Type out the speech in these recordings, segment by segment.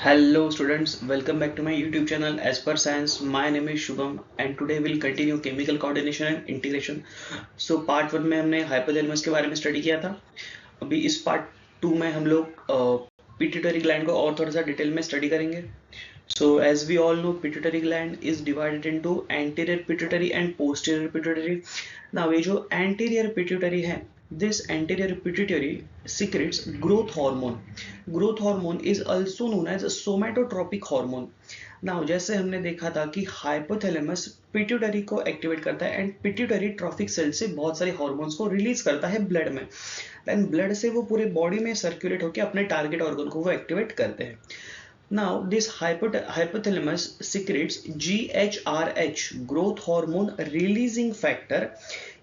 Hello students, welcome back to my YouTube channel As Per Science. My name is Shubham and today we'll continue chemical coordination and integration. So part 1 में हमने hypothalamus के बारे में study किया था. अभी इस पार्ट 2 में हम लोग पिट्यूटरी ग्लैंड को और थोड़ा सा डिटेल में स्टडी करेंगे. So as we all know, pituitary gland is divided into anterior pituitary and posterior pituitary. Now ये जो anterior pituitary है, this anterior pituitary secretes growth hormone. Growth hormone is also known as somatotropic hormone. Now जैसे हमने देखा था कि hypothalamus pituitary को activate करता है एंड पिट्यूटरी ट्रॉफिक सेल से बहुत सारे हार्मोन्स को रिलीज करता है ब्लड में. देन ब्लड से वो पूरे बॉडी में सर्कुलेट होकर अपने टारगेट ऑर्गन को वो एक्टिवेट करते हैं. Now, this hypothalamus secretes GHRH, growth hormone releasing factor.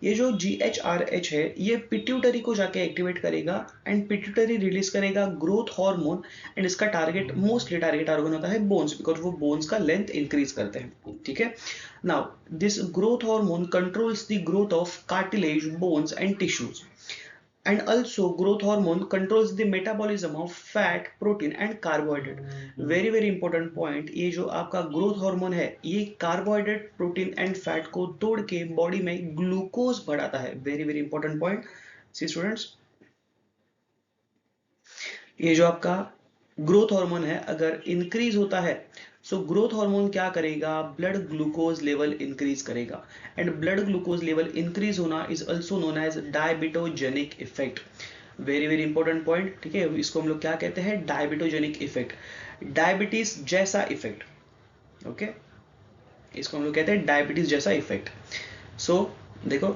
ये जो GHRH है ये पिट्यूटरी को जाके एक्टिवेट करेगा एंड पिट्यूटरी रिलीज करेगा ग्रोथ हार्मोन एंड इसका मोस्टली टारगेट ऑर्गन होता है बोन्स, बिकॉज वो बोन्स का लेंथ इंक्रीज करते हैं. ठीक है. Now this growth hormone controls the growth of cartilage, bones and tissues. And also growth hormone controls the metabolism of fat, protein and carbohydrate. Very important point. ये जो आपका growth hormone है ये carbohydrate, protein and fat को तोड़ के body में glucose बढ़ाता है. very important point. See students, ये जो आपका ग्रोथ हार्मोन है अगर इंक्रीज होता है सो ग्रोथ हार्मोन क्या करेगा, ब्लड ग्लूकोज लेवल इंक्रीज करेगा and blood glucose level increase होना is also known as diabetogenic effect. Very important point. ठीक है, इसको हम लोग क्या कहते हैं, डायबिटोजेनिक इफेक्ट, डायबिटीज जैसा इफेक्ट. ओके, इसको हम लोग कहते हैं डायबिटीज जैसा इफेक्ट. सो देखो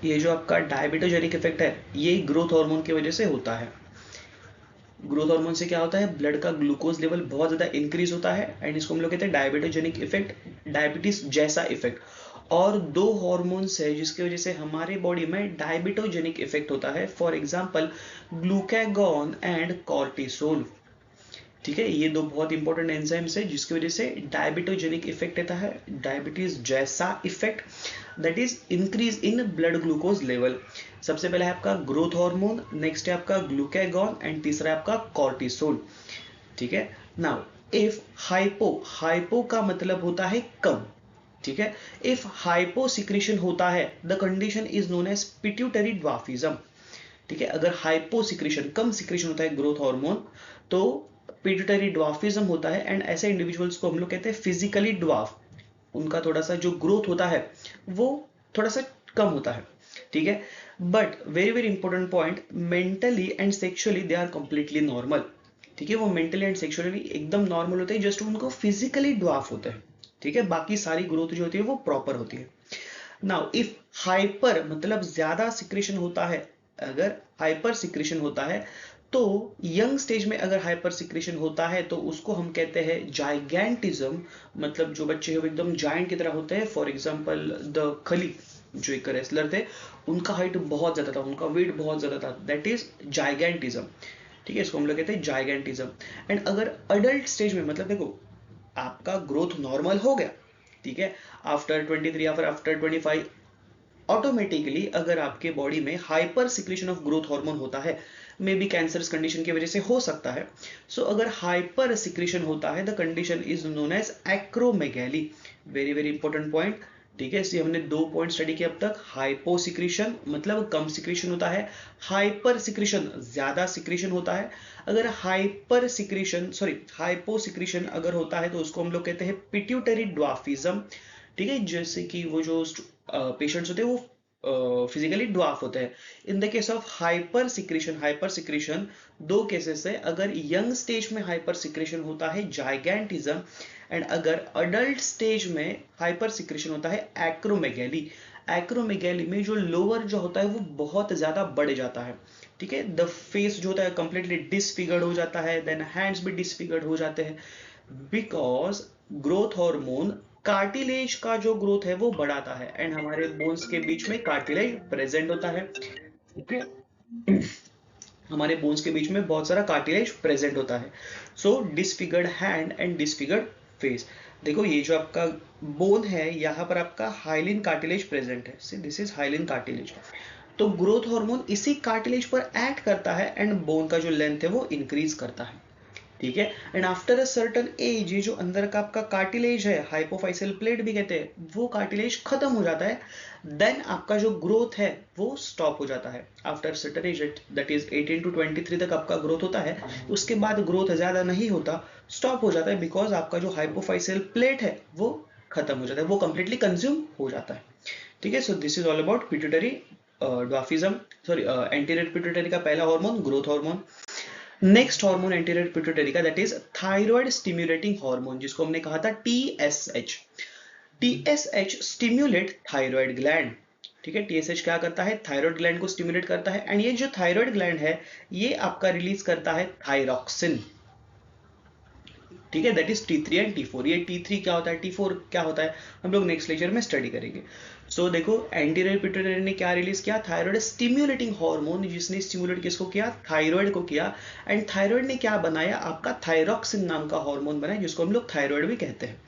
ये जो आपका डायबिटोजेनिक इफेक्ट है ये ग्रोथ हार्मोन की वजह से होता है. ग्रोथ हार्मोन से क्या होता है, ब्लड का ग्लूकोज लेवल बहुत ज्यादा इंक्रीज होता है एंड इसको हम लोग कहते हैं डायबिटोजेनिक इफेक्ट, डायबिटीज जैसा इफेक्ट. और दो हॉर्मोन्स है जिसकी वजह से हमारे बॉडी में डायबिटोजेनिक इफेक्ट होता है. For example glucagon and cortisol. ठीक है, ये दो बहुत इंपॉर्टेंट एंजाइम्स है जिसकी वजह से डायबिटोजेनिक इफेक्ट रहता है, डायबिटीज जैसा effect, that is increase in blood glucose level. सबसे पहले है आपका ग्रोथ हार्मोन, नेक्स्ट है आपका ग्लूकागॉन एंड तीसरा है आपका कॉर्टिसोल. ठीक है. नाउ इफ हाइपो का मतलब होता है कम. ठीक है, इफ हाइपो सिक्रीशन होता है the condition is known as pituitary dwarfism. ठीक है, अगर हाइपो सिक्रीशन कम सिक्रीशन होता है ग्रोथ हार्मोन तो पिट्यूटरी ड्वार्फिज्म होता है एंड ऐसे इंडिविजुअल्स को हम लोग कहते हैं फिजिकली ड्वार्फ. उनका थोड़ा सा जो ग्रोथ होता है वो थोड़ा सा कम होता है. ठीक है, but very important point, mentally and sexually they are completely normal. ठीक है, वो मेंटली एंड सेक्सुअली एकदम नॉर्मल होते हैं, जस्ट उनको फिजिकली ड्वार्फ होते हैं. ठीक है, बाकी सारी ग्रोथ जो होती है वो प्रॉपर होती है. नाउ इफ हाइपर मतलब ज्यादा सिक्रेशन होता है, अगर हाइपर सिक्रेशन होता है तो यंग स्टेज में अगर हाइपर सिक्रेशन होता है तो उसको हम कहते हैं जाइगेंटिज्म. मतलब जो बच्चे हैं वो एकदम जायंट की तरह होते हैं. फॉर एग्जांपल द खली जो एक रेसलर थे उनका हाइट बहुत ज्यादा था, उनका वेट बहुत ज्यादा था, दैट इज जाइगेंटिज्म. ठीक है, इसको हम लोग कहते हैं जाइगेंटिज्म. एंड अगर अडल्ट स्टेज में मतलब देखो आपका ग्रोथ नॉर्मल हो गया, ठीक है, आफ्टर 23 या फिर आफ्टर 25 ऑटोमेटिकली अगर आपके बॉडी में hyper secretion of growth hormone होता है, मे बी कैंसरस कंडीशन की वजह से हो सकता है. सो अगर हाइपर सिक्रेशन होता है the condition is known as acromegaly. Very important point. ठीक है, इसलिए हमने दो पॉइंट स्टडी किए अब तक. हाइपो सिक्रेशन मतलब कम सिक्रेशन होता है, हाइपर सिक्रेशन ज्यादा सिक्रेशन होता है. अगर हाइपर सिक्रेशन हाइपो सिक्रेशन अगर होता है तो उसको हम लोग कहते हैं पिट्यूटरी ड्वार्फिज्म. ठीक है, जैसे कि वो जो पेशेंट्स होते हैं वो फिजिकली ड्वार्फ होते हैं. In the case of hyper secretion दो केसेस है. अगर यंग स्टेज में हाइपर सिक्रेशन होता है जाइगेंटिज्म एंड अगर अडल्ट स्टेज में हाइपर सिक्रेशन होता है एक्रोमेगैली. एक्रोमेगैली में जो लोअर जो होता है वो बहुत ज्यादा बढ़ जाता है. ठीक है, द फेस जो होता है कंप्लीटली डिसफिगर्ड हो जाता है, देन हैंड्स भी डिसफिगर्ड हो जाते हैं बिकॉज ग्रोथ हार्मोन कार्टिलेज का जो ग्रोथ है वो बढ़ाता है एंड हमारे बोन्स के बीच में कार्टिलेज प्रेजेंट होता है. ओके, हमारे बोन्स के बीच में बहुत सारा कार्टिलेज प्रेजेंट होता है. So disfigured hand and disfigured face. देखो ये जो आपका बोन है यहाँ पर आपका हाइलिन कार्टिलेज प्रेजेंट है. See this is hyaline cartilage. तो ग्रोथ हार्मोन इसी कार्टिलेज पर एक्ट करता है एंड बोन का जो लेंथ है वो इंक्रीज करता है. ठीक है। And after a certain age ये जो अंदर का आपका कार्टिलेज है, हाइपोफाइसियल प्लेट भी कहते हैं, वो कार्टिलेज खत्म हो जाता है, देन आपका जो ग्रोथ है वो स्टॉप हो जाता है। After certain age that is 18 to 23 तक आपका ग्रोथ होता है, उसके बाद ग्रोथ ज्यादा नहीं होता, स्टॉप हो जाता है, बिकॉज आपका जो हाइपोफाइसियल प्लेट है वो खत्म हो जाता है, वो कंप्लीटली कंज्यूम हो जाता है। ठीक है, so this is all about pituitary dwarfism, sorry anterior pituitary का पहला hormone growth hormone. Next hormone anterior pituitary का that is thyroid stimulating hormone, जिसको हमने कहा था TSH. TSH stimulate thyroid gland. ठीक है, टीएसएच क्या करता है, थायराइड ग्लैंड को स्टिमुलेट करता है, एंड ये जो थायराइड ग्लैंड है ये आपका रिलीज करता है थायरॉक्सिन। ठीक है, that is T3 and T4। ये T3 क्या होता है, T4 क्या होता है, हम लोग नेक्स्ट लेक्चर में स्टडी करेंगे। सो देखो, एंटीरियर पिट्यूटरी ने क्या रिलीज किया, थायराइड स्टिमुलेटिंग हार्मोन, जिसने स्टिमुलेट किसको किया, थायराइड को किया, एंड थायराइड ने क्या बनाया, आपका थायरॉक्सिन नाम का हार्मोन बनाया, जिसको हम लोग थायराइड भी कहते हैं।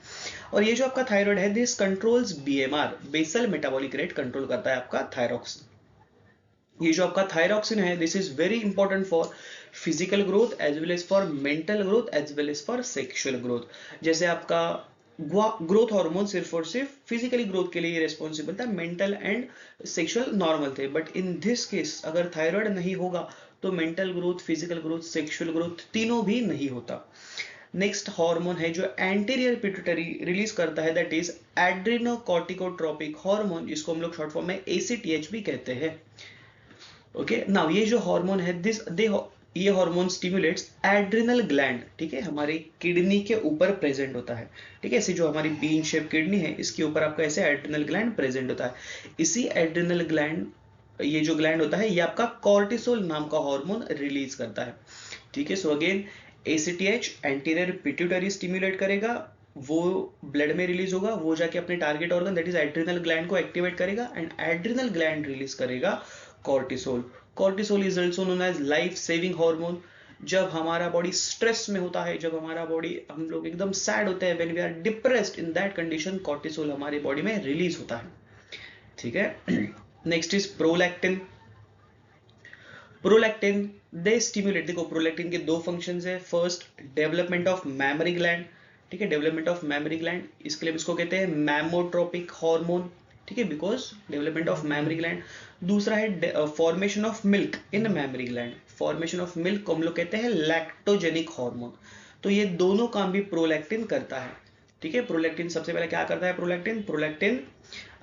और ये जो आपका थायराइड है, this controls BMR, basal metabolic rate control करता है आपका थायरॉक्सिन। ये जो आपका थायरॉक्सिन है, this is very important for physical growth as well as for mental growth as well as for sexual growth. जैसे आपका ग्रोथ हार्मोन सिर्फ और सिर्फ फिजिकली ग्रोथ के लिए रिस्पॉन्सिबल था, मेंटल एंड सेक्सुअल नॉर्मल थे, बट इन दिस केस अगर थायराइड नहीं होगा तो mental growth, physical growth, sexual growth तीनों भी नहीं होता। नेक्स्ट हार्मोन है जो एंटीरियर पिट्यूटरी रिलीज करता है, दैट इज एड्रेनोकॉर्टिकोट्रोपिक हार्मोन, जिसको हम लोग शॉर्ट फॉर्म में ACTH भी कहते हैं। ओके, नाउ ये जो हार्मोन है ये हार्मोन स्टिमुलेट्स एड्रिनल ग्लैंड। ठीक है, हमारी किडनी के ऊपर प्रेजेंट होता है। ठीक है, ऐसे जो हमारी बीन शेप किडनी है इसके ऊपर आपका ऐसे एड्रिनल ग्लैंड प्रेजेंट होता है। इसी एड्रिनल ग्लैंड, ये जो ग्लैंड होता है ये आपका कॉर्टिसोल नाम का हार्मोन रिलीज करता है। ठीक है, so again ACTH anterior pituitary stimulate करेगा, वो ब्लड में रिलीज होगा, वो जाके अपने target organ that is adrenal gland को एक्टिवेट करेगा, एंड एड्रिनल ग्लैंड रिलीज करेगा cortisol. Cortisol is also known as life saving hormone. जब हमारा बॉडी स्ट्रेस में होता है, जब हमारा बॉडी, हम लोग एकदम सैड होते हैं, when we are depressed, in that condition cortisol हमारी बॉडी में रिलीज होता है। ठीक है, next is prolactin. Prolactin they stimulate, देखो प्रोलैक्टिन के दो फंक्शंस है, first development of mammary gland. ठीक है, डेवलपमेंट ऑफ मेमोरी ग्लैंड, इसके लिए इसको कहते हैं मैमोट्रोपिक हार्मोन। ठीक है, because development of mammary gland. दूसरा है formation of milk in mammary gland, formation of milk को हम लोग कहते हैं लैक्टोजेनिक हार्मोन। तो ये दोनों काम भी प्रोलैक्टिन करता है। ठीक है, प्रोलैक्टिन सबसे पहले क्या करता है, प्रोलैक्टिन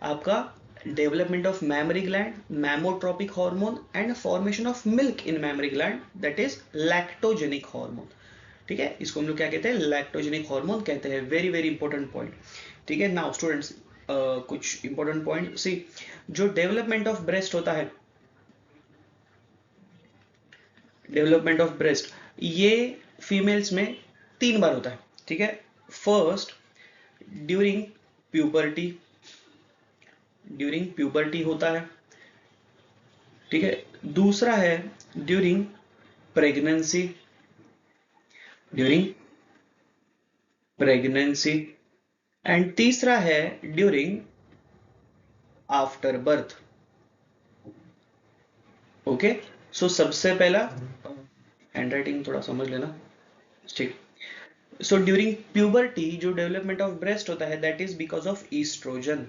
आपका development of mammary gland, mammotropic hormone, and formation of milk in mammary gland, that is lactogenic hormone. ठीक है, इसको हम लोग क्या कहते हैं, लैक्टोजेनिक हार्मोन कहते हैं। Very very important point. ठीक है, नाउ स्टूडेंट्स कुछ इंपॉर्टेंट पॉइंट सी, जो डेवलपमेंट ऑफ ब्रेस्ट होता है, डेवलपमेंट ऑफ ब्रेस्ट ये फीमेल्स में 3 बार होता है। ठीक है, first during puberty, during puberty होता है। ठीक है, दूसरा है during pregnancy, during pregnancy, and तीसरा है ड्यूरिंग आफ्टर बर्थ। ओके, सो सबसे पहला हैंड राइटिंग थोड़ा समझ लेना। ठीक, सो ड्यूरिंग प्यूबर्टी जो डेवलपमेंट ऑफ ब्रेस्ट होता है, that is because of oestrogen,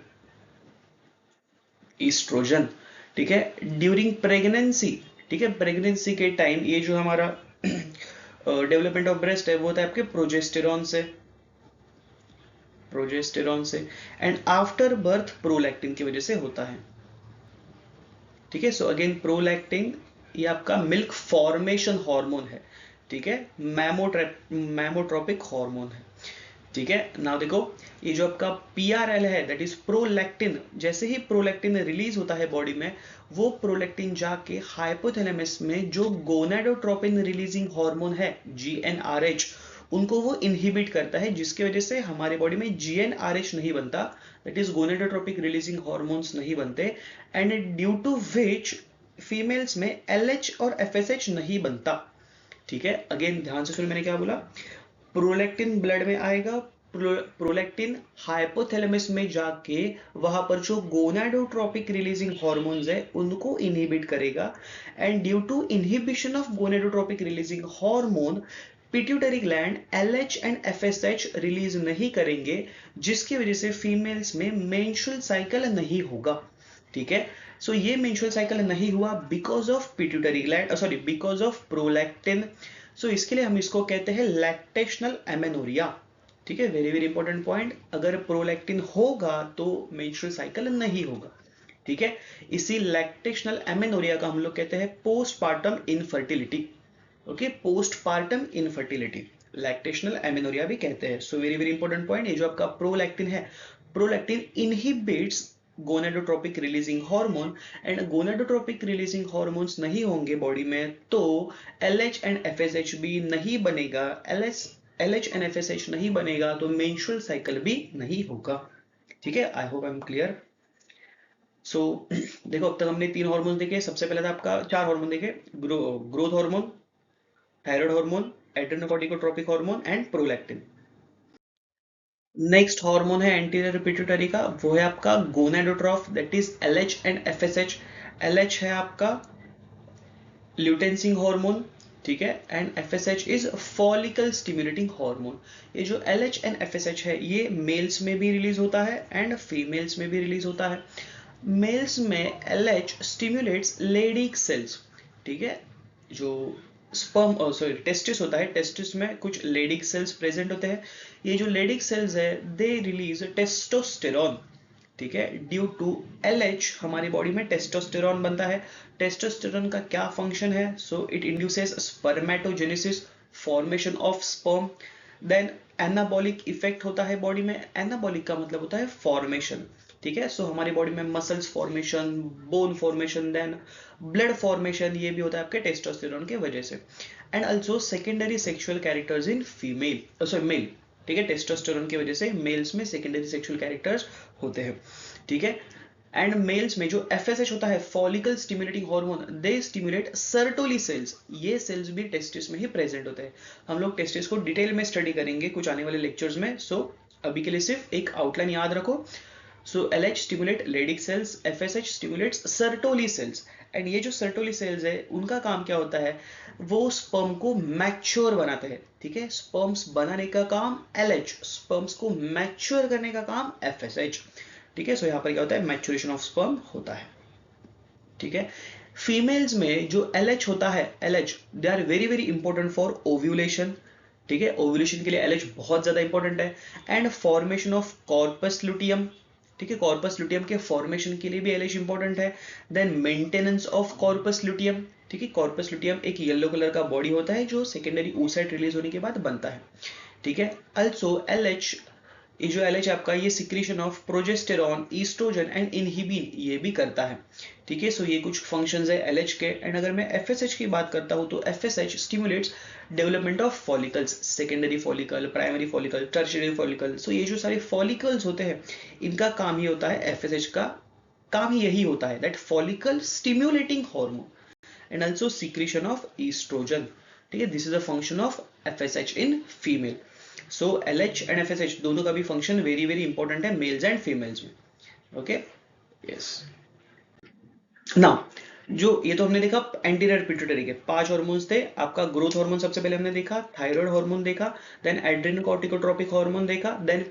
oestrogen. ठीक है, ड्यूरिंग प्रेगनेंसी, ठीक है, प्रेगनेंसी के टाइम ये जो हमारा डेवलपमेंट ऑफ ब्रेस्ट है वो होता है आपके प्रोजेस्टेरॉन से, प्रोजेस्टेरॉन से, एंड आफ्टर बर्थ प्रोलैक्टिन की वजह से होता है। ठीक है, सो अगेन प्रोलैक्टिन ये आपका मिल्क फॉर्मेशन हार्मोन है। ठीक है, मैमोट्रोपिक हार्मोन है। ठीक है, नाउ देखो ये जो आपका PRL है दैट इज प्रोलैक्टिन, जैसे ही प्रोलैक्टिन रिलीज होता है बॉडी में, वो प्रोलैक्टिन जाके हाइपोथैलेमस में जो गोनाडोट्रोपिन रिलीजिंग हार्मोन है GnRH, उनको वो इनहिबिट करता है, जिसकी वजह से हमारे बॉडी में GnRH नहीं बनता, that is gonadotropic releasing hormones नहीं बनते, and due to which females में LH और FSH नहीं बनता। ठीक है, अगेन ध्यान से सुन, मैंने क्या बोला, प्रोलैक्टिन ब्लड में आएगा, प्रोलैक्टिन हाइपोथैलेमस में जाके वहां पर जो गोनाडोट्रोपिक रिलीजिंग हार्मोन्स है उनको इनहिबिट करेगा, and due to inhibition of gonadotropic releasing hormone pituitary gland LH and FSH release नहीं करेंगे, जिसकी वजह से फीमेल्स में मेंस्ट्रुअल साइकिल नहीं होगा। ठीक है, सो ये मेंस्ट्रुअल साइकिल नहीं हुआ because of pituitary gland, sorry because of prolactin. So इसके लिए हम इसको कहते हैं लैक्टेशनल एमेनोरिया। ठीक है, वेरी वेरी इंपॉर्टेंट पॉइंट, अगर प्रोलैक्टिन होगा तो मेंस्ट्रुअल साइकिल नहीं होगा। ठीक है, इसी लैक्टेशनल एमेनोरिया का हम लोग कहते हैं postpartum infertility. Okay, postpartum infertility lactational amenorrhoea भी कहते हैं। So very very important point, ये जो आपका प्रोलैक्टिन है, prolactin inhibits gonadotropic releasing hormone, and gonadotropic releasing hormones नहीं होंगे बॉडी में तो LH एंड FSH भी नहीं बनेगा। LH एंड FSH नहीं बनेगा तो मेंस्ट्रुअल साइकिल भी नहीं होगा। ठीक है, I hope I am clear. So देखो, अब तक हमने 3 हार्मोन देखे। सबसे पहले था आपका 4 हार्मोन देखे, growth hormone, thyroid hormone, adrenocorticotropic hormone and prolactin. Next hormone है एंटीरियर पिट्यूटरी का, वो है आपका gonadotroph, that is LH and FSH। LH है आपका ल्यूटेंसिंग हार्मोन, ठीक है, and FSH is follicle stimulating hormone. ये जो LH एंड FSH है, ये मेल्स में भी रिलीज होता है एंड फीमेल्स में भी रिलीज होता है। मेल्स में LH स्टिमुलेट्स लेडिक सेल्स। ठीक है, जो स्पर्म सॉरी टेस्टिस होता है, टेस्टिस में कुछ लेडिक सेल्स प्रेजेंट होते हैं। ये जो लेडिक सेल्स है, दे रिलीज टेस्टोस्टेरॉन। ठीक है, ड्यू टू LH हमारी बॉडी में टेस्टोस्टेरॉन बनता है। टेस्टोस्टेरॉन का क्या फंक्शन है? So it induces spermatogenesis, formation of sperm. Then anabolic effect होता है बॉडी में। एनाबॉलिक का मतलब होता है फॉर्मेशन। ठीक है, सो हमारी बॉडी में muscles formation, bone formation, then blood formation, ये भी होता है आपके टेस्टोस्टेरॉन के वजह से। And also secondary sexual characters in female, sorry male. ठीक है, टेस्टोस्टेरोन की वजह से मेल्स में सेकेंडरी सेक्सुअल कैरेक्टर्स होते हैं। ठीक है, एंड मेल्स में जो FSH होता है, फॉलिकल स्टिमुलेटिंग हार्मोन, दे स्टिमुलेट सर्टोली सेल्स। ये सेल्स भी टेस्टिस में ही प्रेजेंट होते हैं। हम लोग टेस्टिस को डिटेल में स्टडी करेंगे कुछ आने वाले लेक्चर्स में। सो अभी के लिए सिर्फ एक आउटलाइन याद रखो। So LH stimulate Leydig cells, FSH stimulates Sertoli cells, and ये जो सर्टोली सेल्स है, उनका काम क्या होता है? वो स्पर्म को मैच्योर बनाते हैं। ठीक है, स्पर्म्स बनाने का काम LH, स्पर्म्स को मैच्योर करने का काम FSH। ठीक है, सो यहाँ पर क्या होता है? मैच्योरेशन ऑफ स्पर्म होता है। ठीक है, फीमेल्स में जो LH होता है, LH they are very very important for ovulation. ठीक है, ओव्यूलेशन के लिए LH बहुत ज्यादा इंपॉर्टेंट है, and formation of corpus luteum. ठीक है, कॉर्पस लुटियम के फॉर्मेशन के लिए भी LH इंपॉर्टेंट है। Then maintenance of corpus luteum. ठीक है, कॉर्पस लुटियम एक येलो कलर का बॉडी होता है जो सेकेंडरी oocyte रिलीज होने के बाद बनता है। ठीक है, अल्सो LH, ये जो LH आपका, ये secretion of progesterone, oestrogen and inhibin ये भी करता है। ठीक है, सो ये कुछ फंक्शंस है LH के। एंड अगर मैं FSH की बात करता हूं तो FSH stimulates development of follicles, secondary follicle, primary follicle, tertiary follicle. So ये जो सारे फॉलिकल्स होते हैं, इनका काम ही होता है, FSH का काम ही यही होता है, that follicle stimulating hormone and also secretion of oestrogen. ठीक है, this is the function of FSH in female. So LH and FSH दोनों का भी फंक्शन वेरी वेरी इंपॉर्टेंट है मेल्स एंड फीमेल्स में। Okay, yes. नाउ जो ये तो हमने देखा एंटीरियर पिट्यूटरी के 5 हार्मोन्स थे। आपका ग्रोथ हार्मोन सबसे पहले हमने देखा, थायराइड हार्मोन देखा, देन एड्रेनोकॉर्टिकोट्रोपिक हार्मोन देखा, देन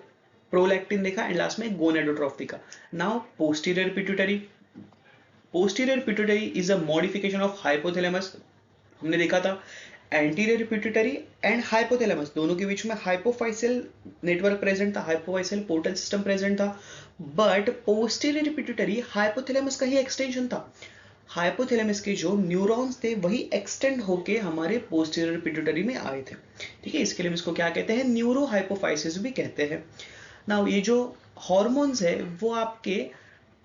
प्रोलैक्टिन देखा, एंड लास्ट में गोनाडोट्रोफ देखा। Now posterior pituitary. Posterior pituitary is a modification of hypothalamus. हमने देखा था एंटीरियर पिट्यूटरी एंड हाइपोथैलेमस दोनों के बीच में हाइपोफाइसियल नेटवर्क प्रेजेंट था, हाइपोफाइसियल पोर्टल सिस्टम प्रेजेंट था। बट पोस्टीरियर पिट्यूटरी हाइपोथैलेमस का ही एक्सटेंशन था। हाइपोथैलेमस के जो न्यूरॉन्स थे वही एक्सटेंड होके हमारे पोस्टीरियर पिट्यूटरी में आए थे। ठीक है, इसके लिए इसको क्या कहते हैं? न्यूरो हाइपोफाइसिस भी कहते हैं। नाउ ये जो हॉर्मोन्स है वो आपके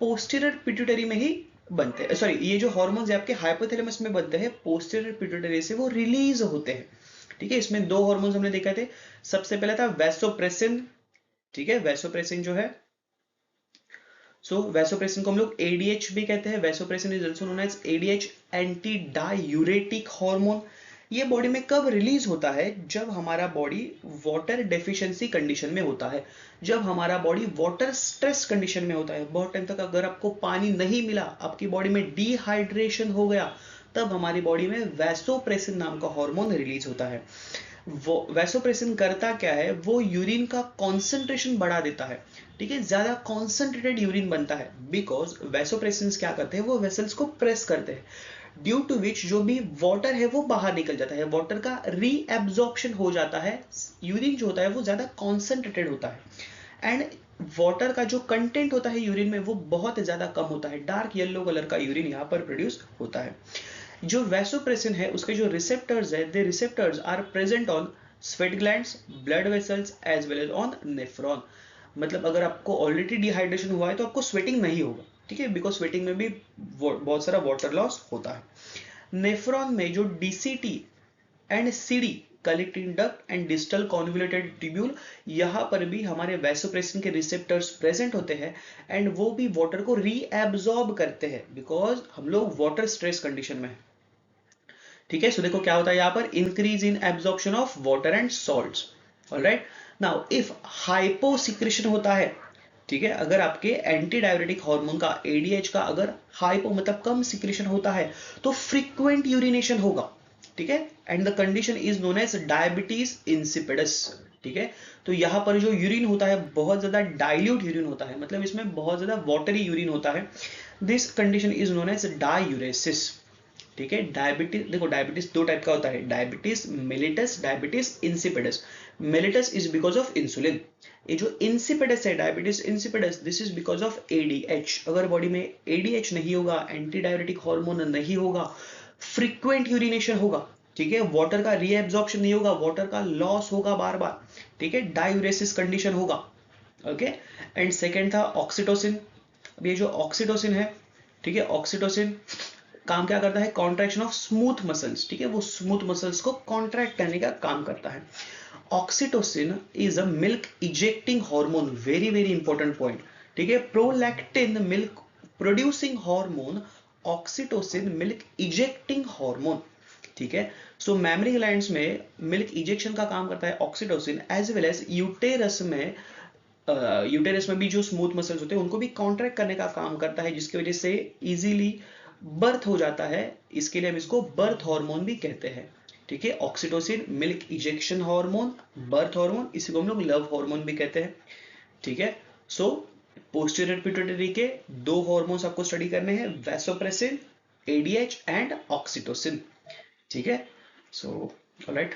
पोस्टीरियर पिट्यूटरी में ही बनते हैं, सॉरी ये जो हॉर्मोन्स है आपके हाइपोथैलेमस में बनते हैं, पोस्टीरियर पिट्यूटरी से वो रिलीज होते हैं। ठीक है, इसमें 2 हॉर्मोन्स हमने देखा थे। सबसे पहला था वैसोप्रेसिन। ठीक है, वैसोप्रेसिन जो है, वैसोप्रेसिन को हम लोग ADH भी कहते हैं। Vasopressin is also known as ADH, anti diuretic hormone. ये बॉडी में कब रिलीज होता है? जब हमारा बॉडी वाटर डेफिशिएंसी कंडीशन में होता है, जब हमारा बॉडी वाटर स्ट्रेस कंडीशन में होता है। बहुत टाइम तक अगर आपको पानी नहीं मिला, आपकी बॉडी में डिहाइड्रेशन हो गया, तब हमारी बॉडी में वैसोप्रेसिन नाम का हार्मोन रिलीज होता है। वैसोप्रेसिन करता क्या है, वो यूरिन का कॉन्सेंट्रेशन बढ़ा देता है, ठीक है, ज्यादा कॉन्सेंट्रेटेड यूरिन बनता है, बिकॉज वैसोप्रेसिन क्या करते हैं, वो वेसल्स को प्रेस करते हैं, ड्यू टू विच जो भी वाटर है वो बाहर निकल जाता है, वाटर का रीएब्जॉर्प्शन हो जाता है, यूरिन जो होता है वो ज्यादा कॉन्सेंट्रेटेड होता है, एंड वाटर का जो कंटेंट होता है यूरिन में वो बहुत ज्यादा कम होता है, डार्क येलो कलर का यूरिन यहाँ पर प्रोड्यूस होता है। जो वैसोप्रेसिन है उसके जो रिसेप्टर्स है, they receptors are present on sweat glands, blood vessels as well as on nephron. मतलब अगर आपको ऑलरेडी डिहाइड्रेशन हुआ है तो आपको स्वेटिंग नहीं होगा, ठीक है, बिकॉज स्वेटिंग में भी बहुत सारा वाटर लॉस होता है। नेफ्रॉन में जो DCT and CD, collecting duct and distal convoluted tubule, यहाँ पर भी हमारे वैसोप्रेसिन के रिसेप्टर्स प्रेजेंट होते हैं, एंड वो भी वाटर को रीएब्सॉर्ब करते हैं, बिकॉज हम लोग वाटर स्ट्रेस कंडीशन में है, ठीक है। सो देखो क्या होता है यहाँ पर, increase in absorption of water and salts, alright. Now if hyposecretion होता है, ठीक है, अगर आपके एंटी डायबिटिक हार्मोन का, एडीएच का, अगर हाइपो मतलब कम सिक्रेशन होता है तो फ्रीक्वेंट यूरिनेशन होगा, ठीक है, and the condition is known as diabetes insipidus, ठीक है। तो यहाँ पर जो यूरिन होता है बहुत ज्यादा डाइल्यूट यूरिन होता है, मतलब इसमें बहुत ज्यादा वाटरी यूरिन होता है, this condition is known as diuresis, ठीक है। डायबिटीज, देखो डायबिटीज दो टाइप का होता है, diabetes mellitus, diabetes insipidus. Mellitus is because of insulin, ये जो इंसिपिडस है, diabetes insipidus, this is because of ADH. अगर बॉडी में एडीएच नहीं होगा, एंटी डायबिटिक हार्मोन नहीं होगा, फ्रीक्वेंट यूरिनेशन होगा, ठीक है, वाटर का रीएब्जॉर्प्शन नहीं होगा, वाटर का लॉस होगा बार बार, ठीक है, डायूरेसिस कंडीशन होगा, ओके। एंड सेकेंड था ऑक्सीटोसिन। अब ये जो ऑक्सीटोसिन है, ठीक है, ऑक्सीटोसिन काम क्या करता है, कॉन्ट्रैक्शन ऑफ स्मूथ मसल्स, ठीक है, वो स्मूथ मसल्स को कॉन्ट्रैक्ट करने का काम करता है। Oxytocin is a milk ejecting hormone, very very important point, ठीक है। Prolactin milk producing hormone, oxytocin milk ejecting hormone, ठीक है। सो मैमरी ग्लैंड्स में मिल्क इजेक्शन का काम करता है oxytocin, as well as uterus में भी जो स्मूथ मसल्स होते हैं उनको भी कॉन्ट्रैक्ट करने का काम करता है, जिसकी वजह से इजीली बर्थ हो जाता है, इसके लिए हम इसको बर्थ हार्मोन भी कहते हैं, ठीक है। Oxytocin milk ejection hormone, birth hormone, इसी को हम लोग लव हार्मोन भी कहते हैं, ठीक है। सो पोस्टीरियर पिट्यूटरी के दो हार्मोन्स आपको स्टडी करने हैं, वैसोप्रेसिन, एडीएच एंड ऑक्सीटोसिन, ठीक है। So alright.